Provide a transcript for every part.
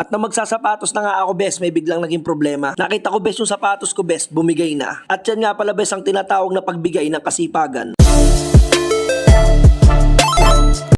At na magsasapatos na nga ako, bes, may biglang naging problema. Nakita ko, bes, yung sapatos ko, bes, bumigay na. At yan nga pala, bes, ang tinatawag na pagbigay ng kasipagan.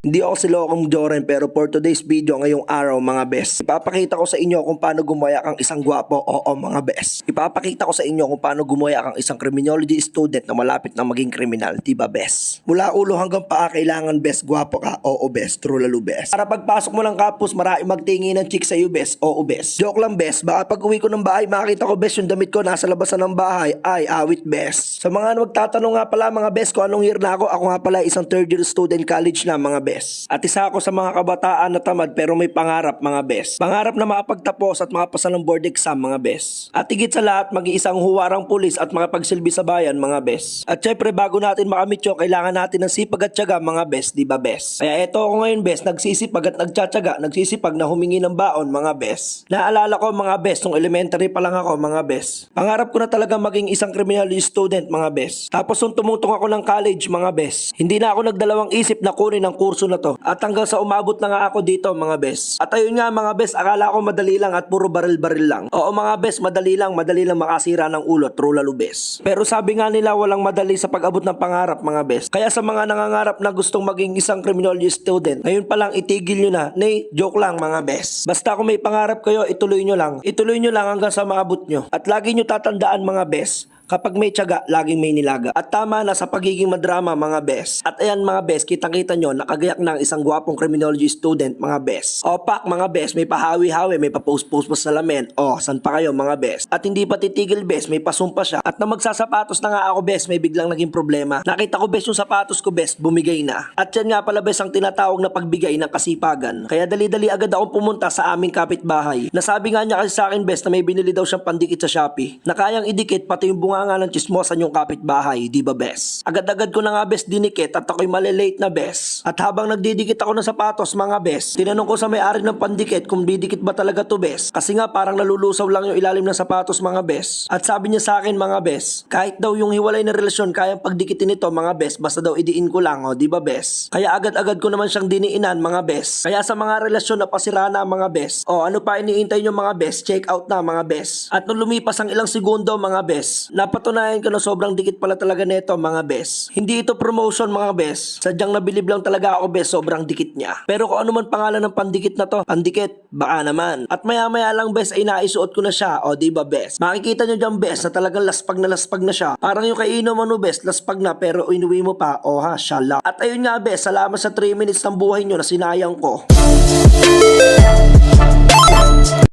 Hindi ako si Lokong Joren, pero for today's video ngayong araw mga bes, ipapakita ko sa inyo kung paano gumaya kang isang gwapo, oo mga bes. Ipapakita ko sa inyo kung paano gumaya kang isang criminology student na malapit na maging kriminal, diba bes? Mula ulo hanggang paa kailangan bes, gwapo ka, oo bes, true lalo bes. Para pagpasok mo ng campus, marami magtingi ng chick sa'yo bes, oo bes. Joke lang bes, baka pag uwi ko ng bahay makita ko bes yung damit ko nasa labasan ng bahay, ay awit bes. Sa mga magtatanong nga pala mga bes kung anong year na ako nga pala isang third year student college na mga bes. At isa ako sa mga kabataan na tamad pero may pangarap mga bes. Pangarap na makapagtapos at makapasa ng board exam mga bes. At higit sa lahat mag-iisang huwarang pulis at makapagsilbi sa bayan mga bes. At syempre bago natin makamit yun, kailangan natin ng sipag at tiyaga mga bes, di ba bes? Kaya eto ako ngayon bes, nagsisipag at nagtsatsaga, nagsisipag na humingi ng baon mga bes. Naalala ko mga bes, nung elementary pa lang ako mga bes. Pangarap ko na talaga maging isang criminology student mga bes. Tapos nung tumutong ako ng college mga bes, hindi na ako nagdalawang isip na kunin ang kurso na to. At hanggang sa umabot na nga ako dito mga bes. At ayun nga mga bes, akala ko madali lang at puro baril-baril lang. Oo mga bes, madali lang makasira ng ulo, true lalo bes. Pero sabi nga nila walang madali sa pag-abot ng pangarap mga bes. Kaya sa mga nangangarap na gustong maging isang criminology student, ngayon pa lang itigil nyo na. Nay, joke lang mga bes. Basta kung may pangarap kayo, ituloy nyo lang. Ituloy nyo lang hanggang sa maabot nyo. At lagi nyo tatandaan mga bes, kapag may tiyaga, laging may nilaga. At tama na sa pagiging madrama mga bes. At ayan mga bes, kitang-kita nyo, nakagayak ng isang gwapong criminology student mga bes. Opak mga bes, may pahawi-hawi, may papost-post pa sa lamin. O, san pa kayo mga bes? At hindi pa titigil bes, may pasumpa siya. At na magsasapatos na nga ako bes, may biglang naging problema. Nakita ko bes yung sapatos ko bes, bumigay na. At yan nga pala bes ang tinatawag na pagbigay ng kasipagan. Kaya dali-dali agad akong pumunta sa aming kapitbahay. Nasabi nga niya kasi sa akin bes na may binili daw siyang pandikit sa Shopee. Na kayang idikit pati yung bunga nga ng chismosan yung kapitbahay, di ba bes? Agad-agad ko na nga bes dinikit at ako'y malilate na bes. At habang nagdidikit ako ng sapatos mga bes, tinanong ko sa may-ari ng pandikit kung didikit ba talaga to bes. Kasi nga parang nalulusaw lang yung ilalim ng sapatos mga bes. At sabi niya sa akin mga bes, kahit daw yung hiwalay na relasyon kayang pagdikitin nito mga bes, basta daw idiin ko lang, o di ba bes? Kaya agad-agad ko naman siyang diniinan mga bes. Kaya sa mga relasyon na pasira na mga bes, o ano pa iniintay nyo mga bes, check out na mga bes. At nung lumipas ang ilang segundo mga bes, napatunayan ko na sobrang dikit pala talaga nito mga bes. Hindi ito promotion mga bes. Sadyang nabilib lang talaga ako bes, sobrang dikit niya. Pero kung ano man pangalan ng pandikit na to, pandikit, baka naman. At maya-maya lang bes ay naisuot ko na siya, o diba bes? Makikita nyo dyan bes na talagang laspag na siya. Parang yung kay Ino Manu bes, laspag na pero inuwi mo pa, o ha, shala. At ayun nga bes, salamat sa 3 minutes ng buhay nyo na sinayang ko.